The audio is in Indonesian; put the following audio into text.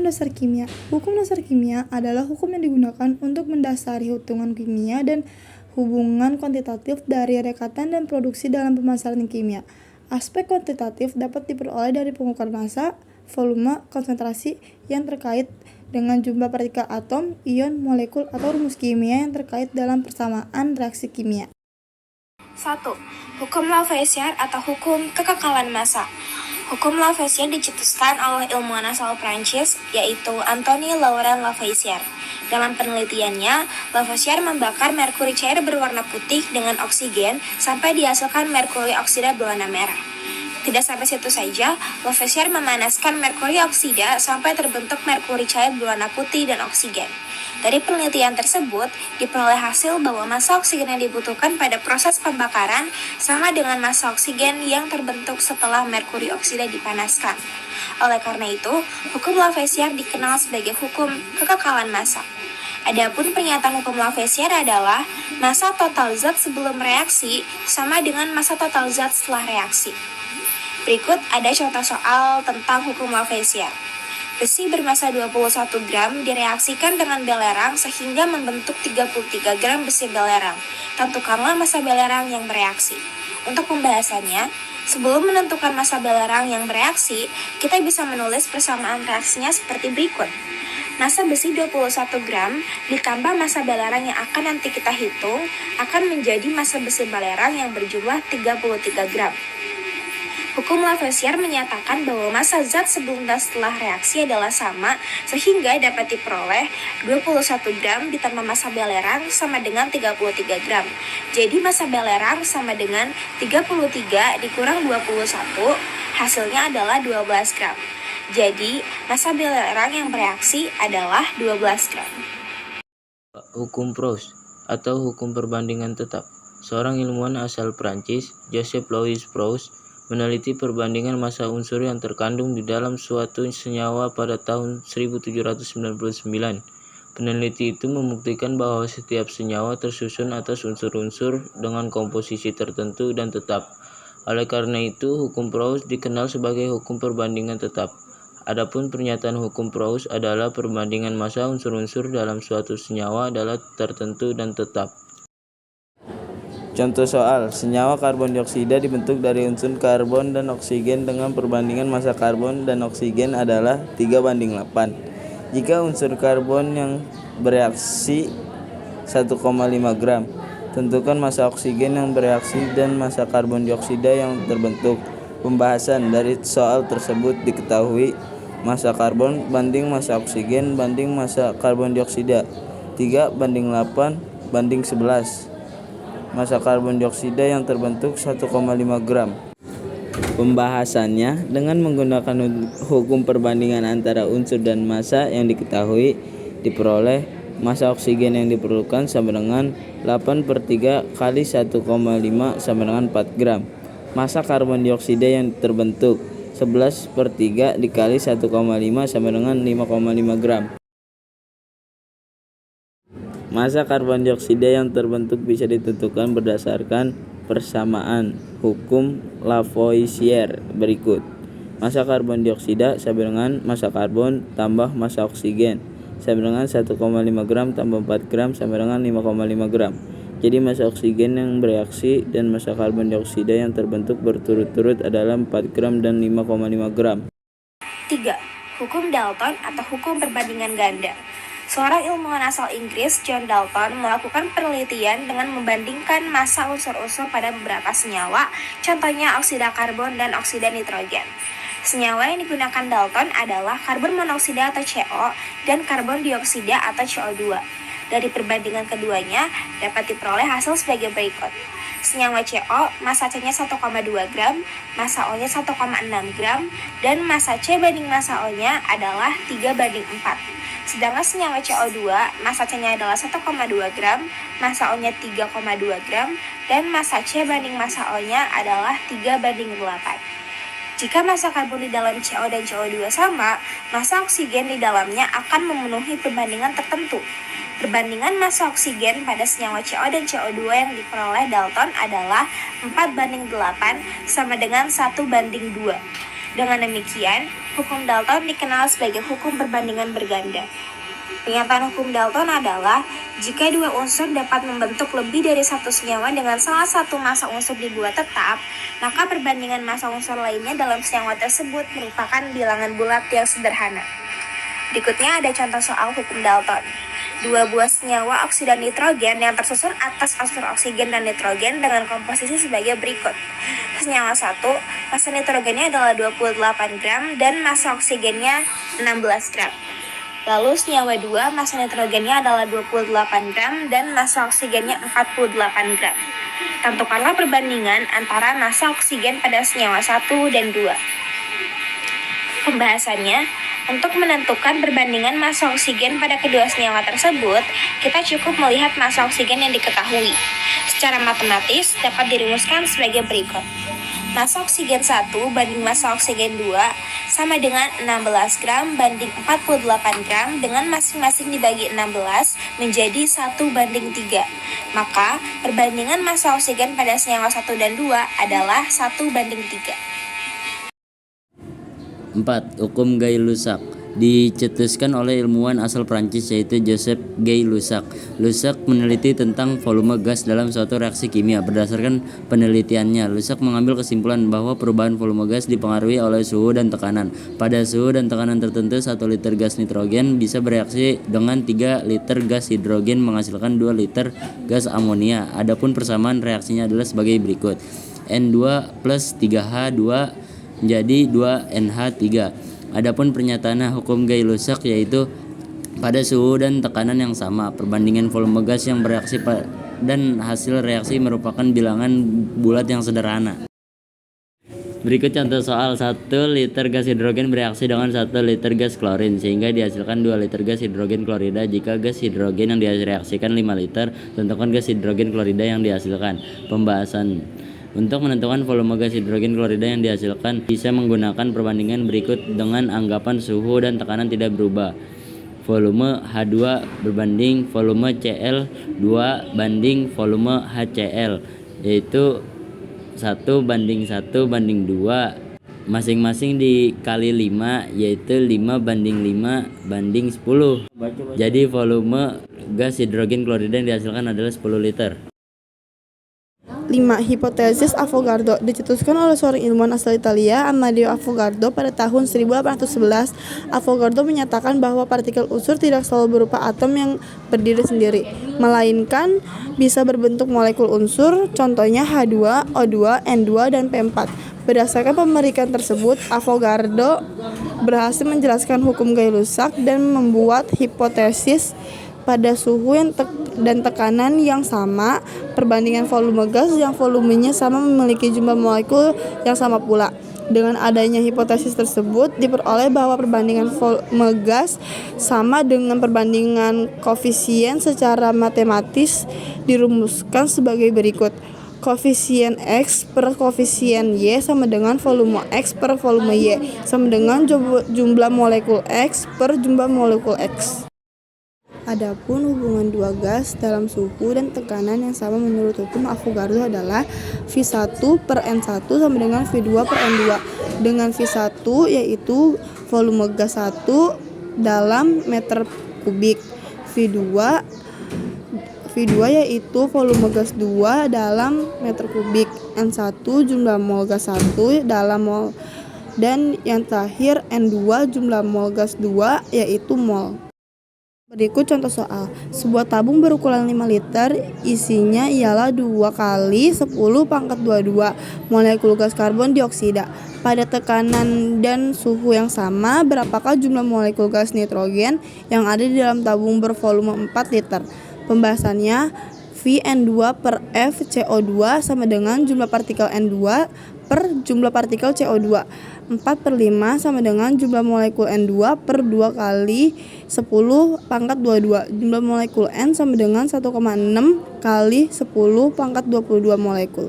dasar kimia. Hukum dasar kimia adalah hukum yang digunakan untuk mendasari hitungan kimia dan hubungan kuantitatif dari rekatan dan produksi dalam pemasaran kimia. Aspek kuantitatif dapat diperoleh dari pengukuran massa, volume, konsentrasi yang terkait dengan jumlah partikel atom, ion, molekul, atau rumus kimia yang terkait dalam persamaan reaksi kimia. 1. Hukum Lavoisier atau hukum kekekalan massa. Hukum Lavoisier dicetuskan oleh ilmuwan asal Prancis, yaitu Antoine Laurent Lavoisier. Dalam penelitiannya, Lavoisier membakar merkuri cair berwarna putih dengan oksigen sampai dihasilkan merkuri oksida berwarna merah. Tidak sampai situ saja, Lavoisier memanaskan merkuri oksida sampai terbentuk merkuri cair berwarna putih dan oksigen. Dari penelitian tersebut, diperoleh hasil bahwa massa oksigen yang dibutuhkan pada proses pembakaran sama dengan massa oksigen yang terbentuk setelah merkuri oksida dipanaskan. Oleh karena itu, hukum Lavoisier dikenal sebagai hukum kekekalan massa. Adapun pernyataan hukum Lavoisier adalah massa total zat sebelum reaksi sama dengan massa total zat setelah reaksi. Berikut ada contoh soal tentang hukum Lavoisier. Besi bermassa 21 gram direaksikan dengan belerang sehingga membentuk 33 gram besi belerang. Tentukanlah massa belerang yang bereaksi. Untuk pembahasannya, sebelum menentukan massa belerang yang bereaksi, kita bisa menulis persamaan reaksinya seperti berikut. Massa besi 21 gram ditambah massa belerang yang akan nanti kita hitung akan menjadi massa besi belerang yang berjumlah 33 gram. Hukum Lavoisier menyatakan bahwa massa zat sebelum dan setelah reaksi adalah sama, sehingga dapat diperoleh 21 gram ditambah massa belerang sama dengan 33 gram. Jadi massa belerang sama dengan 33 dikurang 21, hasilnya adalah 12 gram. Jadi massa belerang yang bereaksi adalah 12 gram. Hukum Proust atau hukum perbandingan tetap. Seorang ilmuwan asal Prancis, Joseph Louis Proust, meneliti perbandingan massa unsur yang terkandung di dalam suatu senyawa pada tahun 1799. Peneliti itu membuktikan bahwa setiap senyawa tersusun atas unsur-unsur dengan komposisi tertentu dan tetap. Oleh karena itu, hukum Proust dikenal sebagai hukum perbandingan tetap. Adapun pernyataan hukum Proust adalah perbandingan massa unsur-unsur dalam suatu senyawa adalah tertentu dan tetap. Contoh soal, senyawa karbon dioksida dibentuk dari unsur karbon dan oksigen dengan perbandingan massa karbon dan oksigen adalah 3:8. Jika unsur karbon yang bereaksi 1,5 gram, tentukan massa oksigen yang bereaksi dan massa karbon dioksida yang terbentuk. Pembahasan dari soal tersebut diketahui massa karbon banding massa oksigen banding massa karbon dioksida 3:8:11. Massa karbon dioksida yang terbentuk 1,5 gram. Pembahasannya dengan menggunakan hukum perbandingan antara unsur dan massa yang diketahui, diperoleh massa oksigen yang diperlukan sama dengan 8/3 kali 1,5 sama dengan 4 gram. Massa karbon dioksida yang terbentuk 11/3 dikali 1,5 sama dengan 5,5 gram. Massa karbon dioksida yang terbentuk bisa ditentukan berdasarkan persamaan hukum Lavoisier berikut. Massa karbon dioksida sama dengan massa karbon tambah massa oksigen sama dengan 1,5 gram tambah 4 gram sama dengan 5,5 gram. Jadi massa oksigen yang bereaksi dan massa karbon dioksida yang terbentuk berturut-turut adalah 4 gram dan 5,5 gram. 3. Hukum Dalton atau hukum perbandingan ganda. Seorang ilmuwan asal Inggris, John Dalton, melakukan penelitian dengan membandingkan massa unsur-unsur pada beberapa senyawa, contohnya oksida karbon dan oksida nitrogen. Senyawa yang digunakan Dalton adalah karbon monoksida atau CO dan karbon dioksida atau CO2. Dari perbandingan keduanya dapat diperoleh hasil sebagai berikut. Senyawa CO, massa C-nya 1,2 gram, massa O-nya 1,6 gram, dan massa C banding massa O-nya adalah 3:4. Sedangkan senyawa CO2, massa C-nya adalah 1,2 gram, massa O-nya 3,2 gram, dan massa C banding massa O-nya adalah 3:8. Jika massa karbon di dalam CO dan CO2 sama, massa oksigen di dalamnya akan memenuhi perbandingan tertentu. Perbandingan massa oksigen pada senyawa CO dan CO2 yang diperoleh Dalton adalah 4:8 sama dengan 1:2. Dengan demikian, hukum Dalton dikenal sebagai hukum perbandingan berganda. Pernyataan hukum Dalton adalah jika dua unsur dapat membentuk lebih dari satu senyawa dengan salah satu massa unsur dibuat tetap, maka perbandingan massa unsur lainnya dalam senyawa tersebut merupakan bilangan bulat yang sederhana. Berikutnya ada contoh soal hukum Dalton. Dua buah senyawa oksida nitrogen yang tersusun atas unsur oksigen dan nitrogen dengan komposisi sebagai berikut. Senyawa 1, massa nitrogennya adalah 28 gram dan massa oksigennya 16 gram. Lalu senyawa 2, massa nitrogennya adalah 28 gram dan massa oksigennya 48 gram. Tentukanlah perbandingan antara massa oksigen pada senyawa 1 dan 2. Pembahasannya, untuk menentukan perbandingan massa oksigen pada kedua senyawa tersebut, kita cukup melihat massa oksigen yang diketahui. Secara matematis dapat dirumuskan sebagai berikut. Massa oksigen 1 banding massa oksigen 2 sama dengan 16 gram banding 48 gram dengan masing-masing dibagi 16 menjadi 1:3. Maka perbandingan massa oksigen pada senyawa 1 dan 2 adalah 1:3. 4. Hukum Gay-Lussac dicetuskan oleh ilmuwan asal Prancis yaitu Joseph Gay-Lussac. Lussac meneliti tentang volume gas dalam suatu reaksi kimia. Berdasarkan penelitiannya, Lussac mengambil kesimpulan bahwa perubahan volume gas dipengaruhi oleh suhu dan tekanan. Pada suhu dan tekanan tertentu, 1 liter gas nitrogen bisa bereaksi dengan 3 liter gas hidrogen menghasilkan 2 liter gas amonia. Adapun persamaan reaksinya adalah sebagai berikut. N2 plus 3H2 menjadi 2NH3. Adapun pernyataan hukum Gay-Lussac yaitu pada suhu dan tekanan yang sama, perbandingan volume gas yang bereaksi dan hasil reaksi merupakan bilangan bulat yang sederhana. Berikut contoh soal. 1 liter gas hidrogen bereaksi dengan 1 liter gas klorin sehingga dihasilkan 2 liter gas hidrogen klorida. Jika gas hidrogen yang direaksikan 5 liter, tentukan gas hidrogen klorida yang dihasilkan. Pembahasan. Untuk menentukan volume gas hidrogen klorida yang dihasilkan bisa menggunakan perbandingan berikut dengan anggapan suhu dan tekanan tidak berubah. Volume H2 berbanding volume Cl2 banding volume HCl, yaitu 1:1:2 masing-masing dikali 5, yaitu 5:5 banding 10. Jadi volume gas hidrogen klorida yang dihasilkan adalah 10 liter. 5. Hipotesis Avogadro dicetuskan oleh seorang ilmuwan asal Italia, Amedeo Avogadro, pada tahun 1811. Avogadro menyatakan bahwa partikel unsur tidak selalu berupa atom yang berdiri sendiri, melainkan bisa berbentuk molekul unsur, contohnya H2, O2, N2, dan P4. Berdasarkan pemeriksaan tersebut, Avogadro berhasil menjelaskan hukum Gay-Lussac dan membuat hipotesis pada suhu dan tekanan yang sama, perbandingan volume gas yang volumenya sama memiliki jumlah molekul yang sama pula. Dengan adanya hipotesis tersebut, diperoleh bahwa perbandingan volume gas sama dengan perbandingan koefisien secara matematis dirumuskan sebagai berikut. Koefisien X per koefisien Y sama dengan volume X per volume Y sama dengan jumlah molekul X per jumlah molekul X. Adapun hubungan dua gas dalam suhu dan tekanan yang sama menurut hukum Avogadro adalah V1 per N1 sama dengan V2 per N2. Dengan V1 yaitu volume gas 1 dalam meter kubik. V2 yaitu volume gas 2 dalam meter kubik. N1 jumlah mol gas 1 dalam mol. Dan yang terakhir N2 jumlah mol gas 2 yaitu mol. Berikut contoh soal. Sebuah tabung berukuran 5 liter, isinya ialah 2 kali 10 pangkat 22 molekul gas karbon dioksida. Pada tekanan dan suhu yang sama, berapakah jumlah molekul gas nitrogen yang ada di dalam tabung bervolume 4 liter? Pembahasannya, Vn2 per F CO2 sama dengan jumlah partikel N2 per jumlah partikel CO2. 4/5 sama dengan jumlah molekul N2 per 2 kali 10 pangkat 22. Jumlah molekul N sama dengan 1,6 kali 10 pangkat 22 molekul.